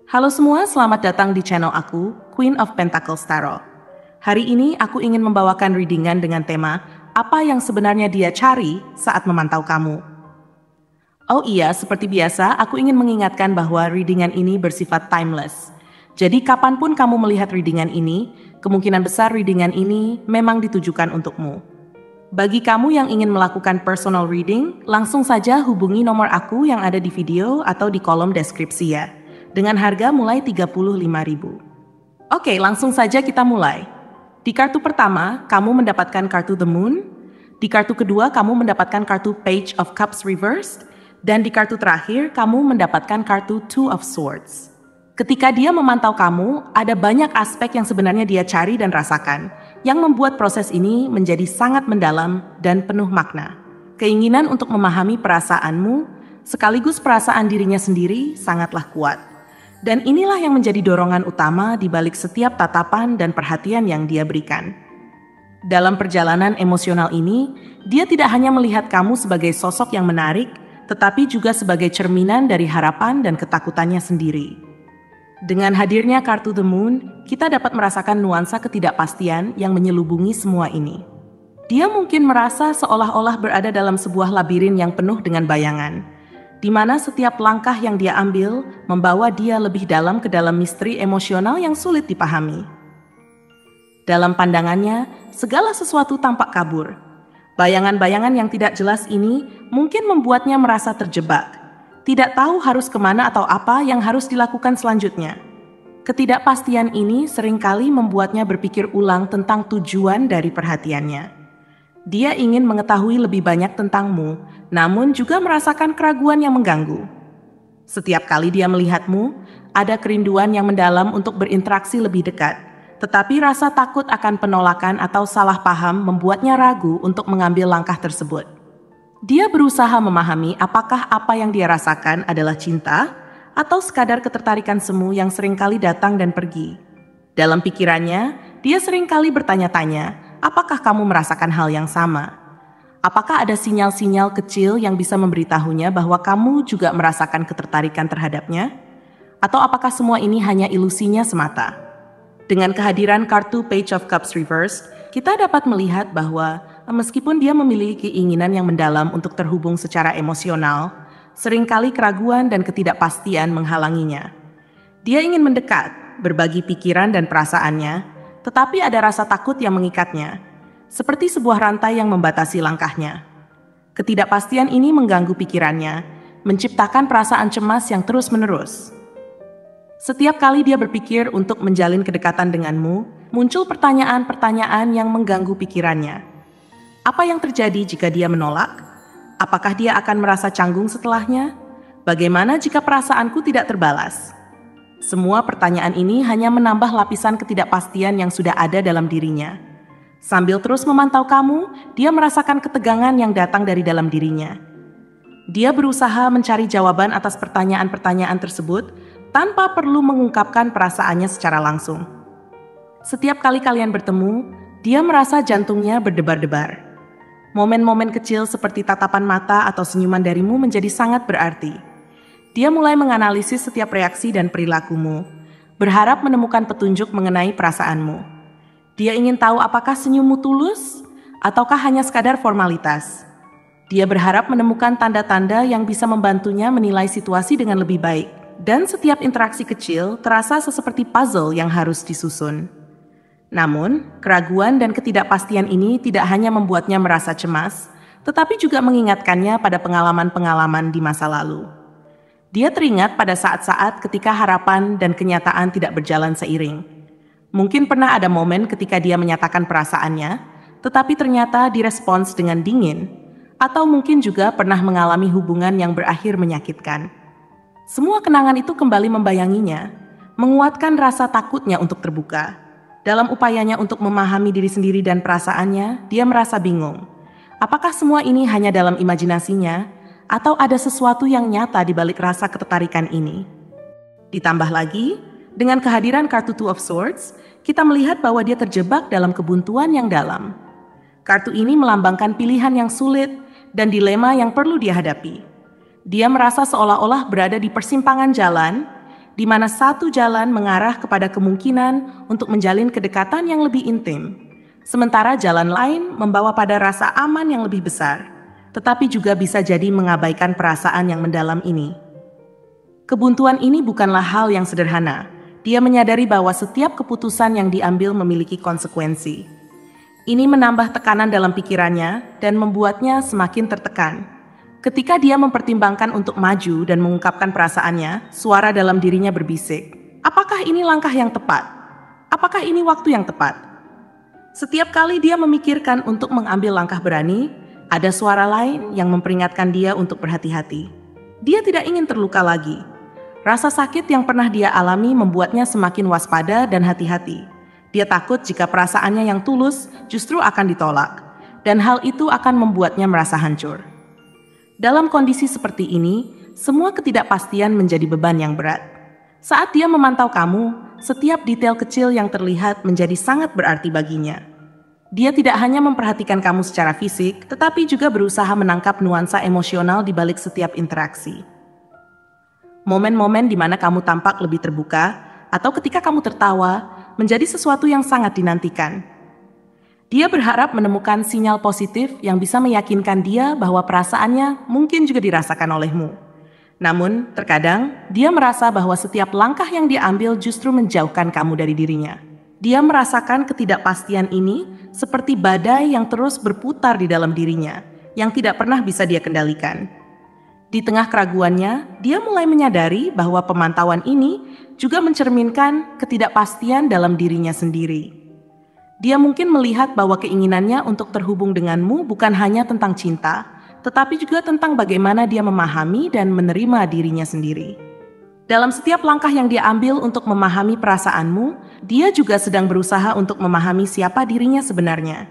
Halo semua, selamat datang di channel aku, Queen of Pentacles Tarot. Hari ini aku ingin membawakan readingan dengan tema apa yang sebenarnya dia cari saat memantau kamu. Oh iya, seperti biasa, aku ingin mengingatkan bahwa readingan ini bersifat timeless. Jadi kapanpun kamu melihat readingan ini, kemungkinan besar readingan ini memang ditujukan untukmu. Bagi kamu yang ingin melakukan personal reading, langsung saja hubungi nomor aku yang ada di video atau di kolom deskripsi ya. Dengan harga mulai 35.000. Oke, langsung saja kita mulai. Di kartu pertama, kamu mendapatkan kartu The Moon. Di kartu kedua, kamu mendapatkan kartu Page of Cups Reversed. Dan di kartu terakhir, kamu mendapatkan kartu Two of Swords. Ketika dia memantau kamu, ada banyak aspek yang sebenarnya dia cari dan rasakan, yang membuat proses ini menjadi sangat mendalam dan penuh makna. Keinginan untuk memahami perasaanmu, sekaligus perasaan dirinya sendiri, sangatlah kuat. Dan inilah yang menjadi dorongan utama di balik setiap tatapan dan perhatian yang dia berikan. Dalam perjalanan emosional ini, dia tidak hanya melihat kamu sebagai sosok yang menarik, tetapi juga sebagai cerminan dari harapan dan ketakutannya sendiri. Dengan hadirnya kartu The Moon, kita dapat merasakan nuansa ketidakpastian yang menyelubungi semua ini. Dia mungkin merasa seolah-olah berada dalam sebuah labirin yang penuh dengan bayangan, di mana setiap langkah yang dia ambil membawa dia lebih dalam ke dalam misteri emosional yang sulit dipahami. Dalam pandangannya, segala sesuatu tampak kabur. Bayangan-bayangan yang tidak jelas ini mungkin membuatnya merasa terjebak, tidak tahu harus kemana atau apa yang harus dilakukan selanjutnya. Ketidakpastian ini seringkali membuatnya berpikir ulang tentang tujuan dari perhatiannya. Dia ingin mengetahui lebih banyak tentangmu, namun juga merasakan keraguan yang mengganggu. Setiap kali dia melihatmu, ada kerinduan yang mendalam untuk berinteraksi lebih dekat, tetapi rasa takut akan penolakan atau salah paham membuatnya ragu untuk mengambil langkah tersebut. Dia berusaha memahami apakah apa yang dia rasakan adalah cinta atau sekadar ketertarikan semu yang seringkali datang dan pergi. Dalam pikirannya, dia seringkali bertanya-tanya, apakah kamu merasakan hal yang sama? Apakah ada sinyal-sinyal kecil yang bisa memberitahunya bahwa kamu juga merasakan ketertarikan terhadapnya? Atau apakah semua ini hanya ilusinya semata? Dengan kehadiran kartu Page of Cups Reversed, kita dapat melihat bahwa meskipun dia memiliki keinginan yang mendalam untuk terhubung secara emosional, seringkali keraguan dan ketidakpastian menghalanginya. Dia ingin mendekat, berbagi pikiran dan perasaannya, tetapi ada rasa takut yang mengikatnya, seperti sebuah rantai yang membatasi langkahnya. Ketidakpastian ini mengganggu pikirannya, menciptakan perasaan cemas yang terus-menerus. Setiap kali dia berpikir untuk menjalin kedekatan denganmu, muncul pertanyaan-pertanyaan yang mengganggu pikirannya. Apa yang terjadi jika dia menolak? Apakah dia akan merasa canggung setelahnya? Bagaimana jika perasaanku tidak terbalas? Semua pertanyaan ini hanya menambah lapisan ketidakpastian yang sudah ada dalam dirinya. Sambil terus memantau kamu, dia merasakan ketegangan yang datang dari dalam dirinya. Dia berusaha mencari jawaban atas pertanyaan-pertanyaan tersebut tanpa perlu mengungkapkan perasaannya secara langsung. Setiap kali kalian bertemu, dia merasa jantungnya berdebar-debar. Momen-momen kecil seperti tatapan mata atau senyuman darimu menjadi sangat berarti. Dia mulai menganalisis setiap reaksi dan perilakumu, berharap menemukan petunjuk mengenai perasaanmu. Dia ingin tahu apakah senyummu tulus, ataukah hanya sekadar formalitas. Dia berharap menemukan tanda-tanda yang bisa membantunya menilai situasi dengan lebih baik, dan setiap interaksi kecil terasa seperti puzzle yang harus disusun. Namun, keraguan dan ketidakpastian ini tidak hanya membuatnya merasa cemas, tetapi juga mengingatkannya pada pengalaman-pengalaman di masa lalu. Dia teringat pada saat-saat ketika harapan dan kenyataan tidak berjalan seiring. Mungkin pernah ada momen ketika dia menyatakan perasaannya, tetapi ternyata direspons dengan dingin, atau mungkin juga pernah mengalami hubungan yang berakhir menyakitkan. Semua kenangan itu kembali membayanginya, menguatkan rasa takutnya untuk terbuka. Dalam upayanya untuk memahami diri sendiri dan perasaannya, dia merasa bingung. Apakah semua ini hanya dalam imajinasinya, atau ada sesuatu yang nyata di balik rasa ketertarikan ini? Ditambah lagi, dengan kehadiran kartu Two of Swords, kita melihat bahwa dia terjebak dalam kebuntuan yang dalam. Kartu ini melambangkan pilihan yang sulit dan dilema yang perlu dia hadapi. Dia merasa seolah-olah berada di persimpangan jalan, di mana satu jalan mengarah kepada kemungkinan untuk menjalin kedekatan yang lebih intim, sementara jalan lain membawa pada rasa aman yang lebih besar, tetapi juga bisa jadi mengabaikan perasaan yang mendalam ini. Kebuntuan ini bukanlah hal yang sederhana. Dia menyadari bahwa setiap keputusan yang diambil memiliki konsekuensi. Ini menambah tekanan dalam pikirannya dan membuatnya semakin tertekan. Ketika dia mempertimbangkan untuk maju dan mengungkapkan perasaannya, suara dalam dirinya berbisik. Apakah ini langkah yang tepat? Apakah ini waktu yang tepat? Setiap kali dia memikirkan untuk mengambil langkah berani, ada suara lain yang memperingatkan dia untuk berhati-hati. Dia tidak ingin terluka lagi. Rasa sakit yang pernah dia alami membuatnya semakin waspada dan hati-hati. Dia takut jika perasaannya yang tulus justru akan ditolak, dan hal itu akan membuatnya merasa hancur. Dalam kondisi seperti ini, semua ketidakpastian menjadi beban yang berat. Saat dia memantau kamu, setiap detail kecil yang terlihat menjadi sangat berarti baginya. Dia tidak hanya memperhatikan kamu secara fisik, tetapi juga berusaha menangkap nuansa emosional di balik setiap interaksi. Momen-momen di mana kamu tampak lebih terbuka, atau ketika kamu tertawa, menjadi sesuatu yang sangat dinantikan. Dia berharap menemukan sinyal positif yang bisa meyakinkan dia bahwa perasaannya mungkin juga dirasakan olehmu. Namun, terkadang dia merasa bahwa setiap langkah yang dia ambil justru menjauhkan kamu dari dirinya. Dia merasakan ketidakpastian ini seperti badai yang terus berputar di dalam dirinya, yang tidak pernah bisa dia kendalikan. Di tengah keraguannya, dia mulai menyadari bahwa pemantauan ini juga mencerminkan ketidakpastian dalam dirinya sendiri. Dia mungkin melihat bahwa keinginannya untuk terhubung denganmu bukan hanya tentang cinta, tetapi juga tentang bagaimana dia memahami dan menerima dirinya sendiri. Dalam setiap langkah yang dia ambil untuk memahami perasaanmu, dia juga sedang berusaha untuk memahami siapa dirinya sebenarnya.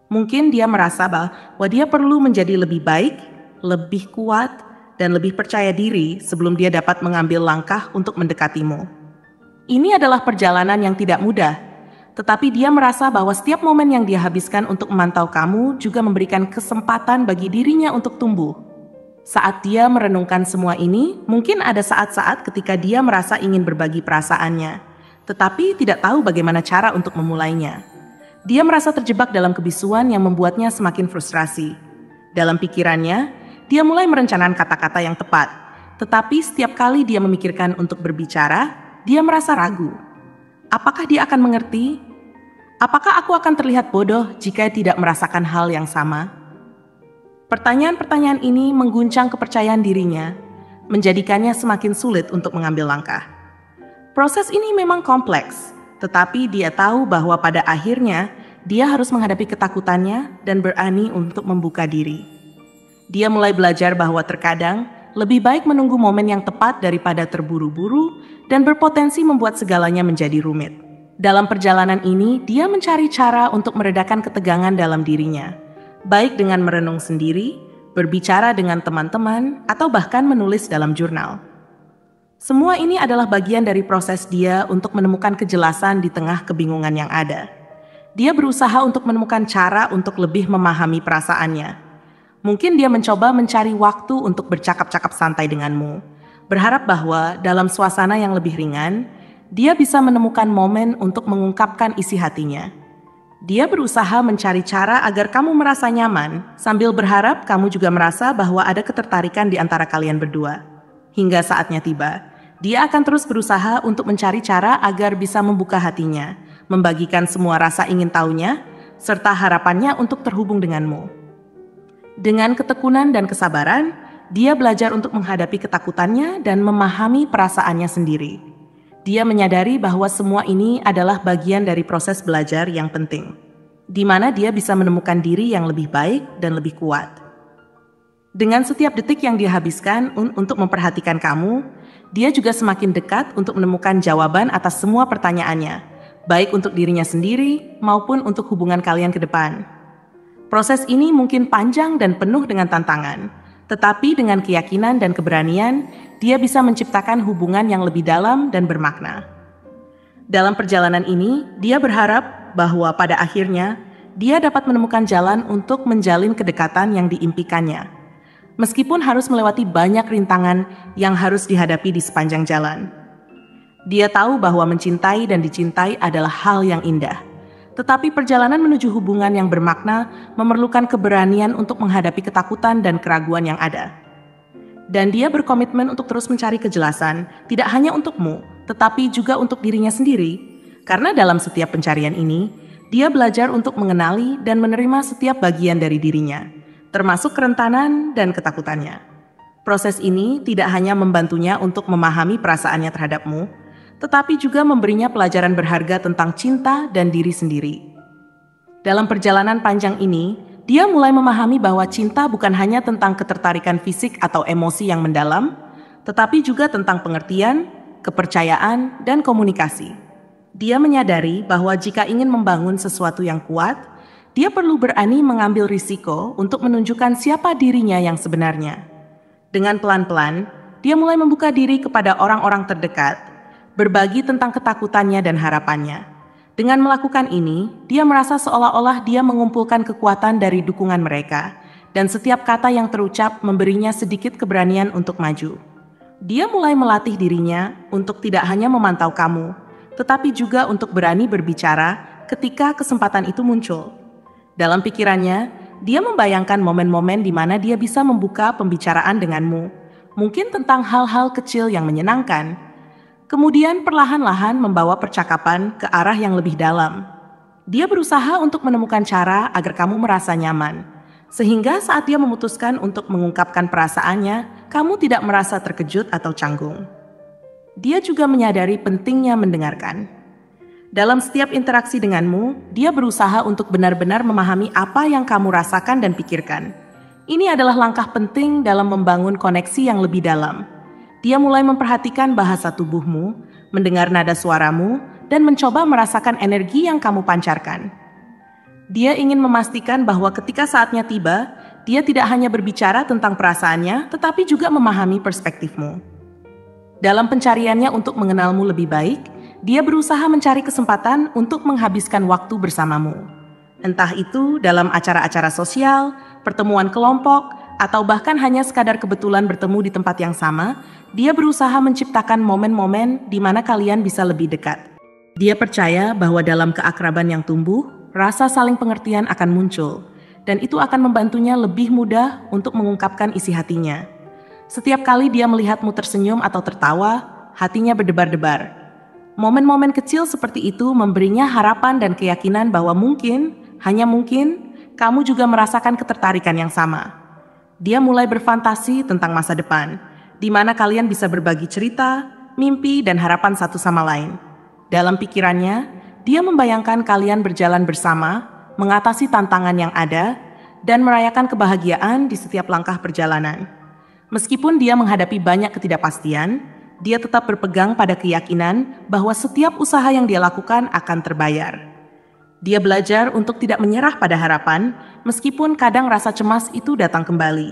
Mungkin dia merasa bahwa dia perlu menjadi lebih baik, lebih kuat, dan lebih percaya diri sebelum dia dapat mengambil langkah untuk mendekatimu. Ini adalah perjalanan yang tidak mudah, tetapi dia merasa bahwa setiap momen yang dia habiskan untuk memantau kamu juga memberikan kesempatan bagi dirinya untuk tumbuh. Saat dia merenungkan semua ini, mungkin ada saat-saat ketika dia merasa ingin berbagi perasaannya, tetapi tidak tahu bagaimana cara untuk memulainya. Dia merasa terjebak dalam kebisuan yang membuatnya semakin frustrasi. Dalam pikirannya, dia mulai merencanakan kata-kata yang tepat, tetapi setiap kali dia memikirkan untuk berbicara, dia merasa ragu. Apakah dia akan mengerti? Apakah aku akan terlihat bodoh jika tidak merasakan hal yang sama? Pertanyaan-pertanyaan ini mengguncang kepercayaan dirinya, menjadikannya semakin sulit untuk mengambil langkah. Proses ini memang kompleks, tetapi dia tahu bahwa pada akhirnya dia harus menghadapi ketakutannya dan berani untuk membuka diri. Dia mulai belajar bahwa terkadang lebih baik menunggu momen yang tepat daripada terburu-buru dan berpotensi membuat segalanya menjadi rumit. Dalam perjalanan ini, dia mencari cara untuk meredakan ketegangan dalam dirinya, baik dengan merenung sendiri, berbicara dengan teman-teman, atau bahkan menulis dalam jurnal. Semua ini adalah bagian dari proses dia untuk menemukan kejelasan di tengah kebingungan yang ada. Dia berusaha untuk menemukan cara untuk lebih memahami perasaannya. Mungkin dia mencoba mencari waktu untuk bercakap-cakap santai denganmu, berharap bahwa dalam suasana yang lebih ringan, dia bisa menemukan momen untuk mengungkapkan isi hatinya. Dia berusaha mencari cara agar kamu merasa nyaman, sambil berharap kamu juga merasa bahwa ada ketertarikan di antara kalian berdua. Hingga saatnya tiba, dia akan terus berusaha untuk mencari cara agar bisa membuka hatinya, membagikan semua rasa ingin tahunya, serta harapannya untuk terhubung denganmu. Dengan ketekunan dan kesabaran, dia belajar untuk menghadapi ketakutannya dan memahami perasaannya sendiri. Dia menyadari bahwa semua ini adalah bagian dari proses belajar yang penting, di mana dia bisa menemukan diri yang lebih baik dan lebih kuat. Dengan setiap detik yang dia habiskan untuk memperhatikan kamu, dia juga semakin dekat untuk menemukan jawaban atas semua pertanyaannya, baik untuk dirinya sendiri maupun untuk hubungan kalian ke depan. Proses ini mungkin panjang dan penuh dengan tantangan, tetapi dengan keyakinan dan keberanian, dia bisa menciptakan hubungan yang lebih dalam dan bermakna. Dalam perjalanan ini, dia berharap bahwa pada akhirnya, dia dapat menemukan jalan untuk menjalin kedekatan yang diimpikannya, meskipun harus melewati banyak rintangan yang harus dihadapi di sepanjang jalan. Dia tahu bahwa mencintai dan dicintai adalah hal yang indah. Tetapi perjalanan menuju hubungan yang bermakna memerlukan keberanian untuk menghadapi ketakutan dan keraguan yang ada. Dan dia berkomitmen untuk terus mencari kejelasan, tidak hanya untukmu, tetapi juga untuk dirinya sendiri. Karena dalam setiap pencarian ini, dia belajar untuk mengenali dan menerima setiap bagian dari dirinya, termasuk kerentanan dan ketakutannya. Proses ini tidak hanya membantunya untuk memahami perasaannya terhadapmu, tetapi juga memberinya pelajaran berharga tentang cinta dan diri sendiri. Dalam perjalanan panjang ini, dia mulai memahami bahwa cinta bukan hanya tentang ketertarikan fisik atau emosi yang mendalam, tetapi juga tentang pengertian, kepercayaan, dan komunikasi. Dia menyadari bahwa jika ingin membangun sesuatu yang kuat, dia perlu berani mengambil risiko untuk menunjukkan siapa dirinya yang sebenarnya. Dengan pelan-pelan, dia mulai membuka diri kepada orang-orang terdekat, berbagi tentang ketakutannya dan harapannya. Dengan melakukan ini, dia merasa seolah-olah dia mengumpulkan kekuatan dari dukungan mereka, dan setiap kata yang terucap memberinya sedikit keberanian untuk maju. Dia mulai melatih dirinya untuk tidak hanya memantau kamu, tetapi juga untuk berani berbicara ketika kesempatan itu muncul. Dalam pikirannya, dia membayangkan momen-momen di mana dia bisa membuka pembicaraan denganmu, mungkin tentang hal-hal kecil yang menyenangkan, kemudian perlahan-lahan membawa percakapan ke arah yang lebih dalam. Dia berusaha untuk menemukan cara agar kamu merasa nyaman, sehingga saat dia memutuskan untuk mengungkapkan perasaannya, kamu tidak merasa terkejut atau canggung. Dia juga menyadari pentingnya mendengarkan. Dalam setiap interaksi denganmu, dia berusaha untuk benar-benar memahami apa yang kamu rasakan dan pikirkan. Ini adalah langkah penting dalam membangun koneksi yang lebih dalam. Dia mulai memperhatikan bahasa tubuhmu, mendengar nada suaramu, dan mencoba merasakan energi yang kamu pancarkan. Dia ingin memastikan bahwa ketika saatnya tiba, dia tidak hanya berbicara tentang perasaannya, tetapi juga memahami perspektifmu. Dalam pencariannya untuk mengenalmu lebih baik, dia berusaha mencari kesempatan untuk menghabiskan waktu bersamamu. Entah itu dalam acara-acara sosial, pertemuan kelompok, atau bahkan hanya sekadar kebetulan bertemu di tempat yang sama, dia berusaha menciptakan momen-momen di mana kalian bisa lebih dekat. Dia percaya bahwa dalam keakraban yang tumbuh, rasa saling pengertian akan muncul, dan itu akan membantunya lebih mudah untuk mengungkapkan isi hatinya. Setiap kali dia melihatmu tersenyum atau tertawa, hatinya berdebar-debar. Momen-momen kecil seperti itu memberinya harapan dan keyakinan bahwa mungkin, hanya mungkin, kamu juga merasakan ketertarikan yang sama. Dia mulai berfantasi tentang masa depan, di mana kalian bisa berbagi cerita, mimpi, dan harapan satu sama lain. Dalam pikirannya, dia membayangkan kalian berjalan bersama, mengatasi tantangan yang ada, dan merayakan kebahagiaan di setiap langkah perjalanan. Meskipun dia menghadapi banyak ketidakpastian, dia tetap berpegang pada keyakinan bahwa setiap usaha yang dia lakukan akan terbayar. Dia belajar untuk tidak menyerah pada harapan, meskipun kadang rasa cemas itu datang kembali.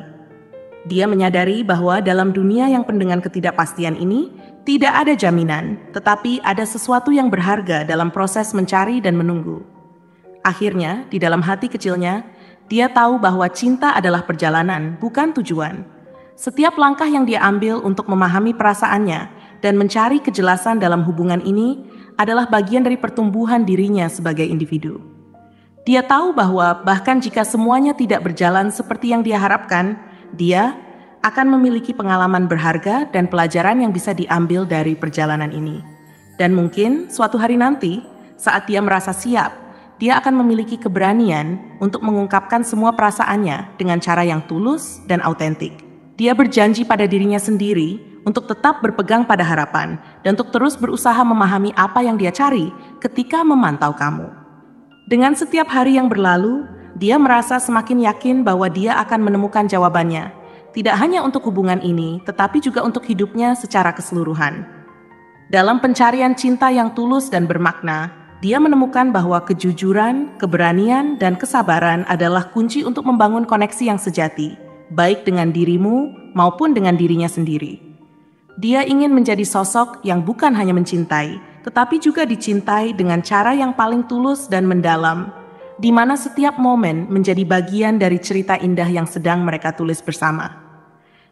Dia menyadari bahwa dalam dunia yang penuh dengan ketidakpastian ini, tidak ada jaminan, tetapi ada sesuatu yang berharga dalam proses mencari dan menunggu. Akhirnya, di dalam hati kecilnya, dia tahu bahwa cinta adalah perjalanan, bukan tujuan. Setiap langkah yang dia ambil untuk memahami perasaannya dan mencari kejelasan dalam hubungan ini adalah bagian dari pertumbuhan dirinya sebagai individu. Dia tahu bahwa bahkan jika semuanya tidak berjalan seperti yang dia harapkan, dia akan memiliki pengalaman berharga dan pelajaran yang bisa diambil dari perjalanan ini. Dan mungkin suatu hari nanti, saat dia merasa siap, dia akan memiliki keberanian untuk mengungkapkan semua perasaannya dengan cara yang tulus dan autentik. Dia berjanji pada dirinya sendiri untuk tetap berpegang pada harapan dan untuk terus berusaha memahami apa yang dia cari ketika memantau kamu. Dengan setiap hari yang berlalu, dia merasa semakin yakin bahwa dia akan menemukan jawabannya, tidak hanya untuk hubungan ini, tetapi juga untuk hidupnya secara keseluruhan. Dalam pencarian cinta yang tulus dan bermakna, dia menemukan bahwa kejujuran, keberanian, dan kesabaran adalah kunci untuk membangun koneksi yang sejati, baik dengan dirimu maupun dengan dirinya sendiri. Dia ingin menjadi sosok yang bukan hanya mencintai, tetapi juga dicintai dengan cara yang paling tulus dan mendalam, di mana setiap momen menjadi bagian dari cerita indah yang sedang mereka tulis bersama.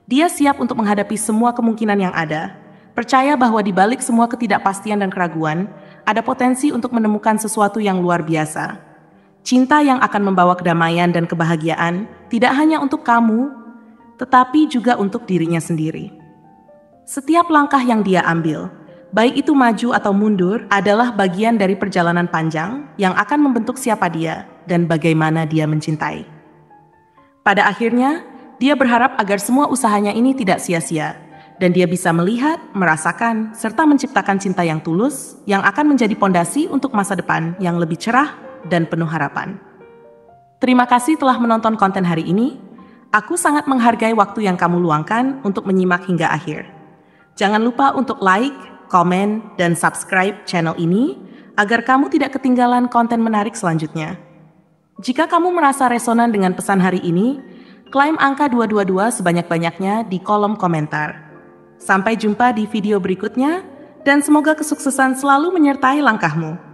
Dia siap untuk menghadapi semua kemungkinan yang ada, Percaya bahwa di balik semua ketidakpastian dan keraguan, ada potensi untuk menemukan sesuatu yang luar biasa. Cinta yang akan membawa kedamaian dan kebahagiaan tidak hanya untuk kamu, tetapi juga untuk dirinya sendiri. Setiap langkah yang dia ambil, baik itu maju atau mundur, adalah bagian dari perjalanan panjang yang akan membentuk siapa dia dan bagaimana dia mencintai. Pada akhirnya, dia berharap agar semua usahanya ini tidak sia-sia, dan dia bisa melihat, merasakan, serta menciptakan cinta yang tulus yang akan menjadi pondasi untuk masa depan yang lebih cerah dan penuh harapan. Terima kasih telah menonton konten hari ini. Aku sangat menghargai waktu yang kamu luangkan untuk menyimak hingga akhir. Jangan lupa untuk like, komen, dan subscribe channel ini agar kamu tidak ketinggalan konten menarik selanjutnya. Jika kamu merasa resonan dengan pesan hari ini, klaim angka 222 sebanyak-banyaknya di kolom komentar. Sampai jumpa di video berikutnya, dan semoga kesuksesan selalu menyertai langkahmu.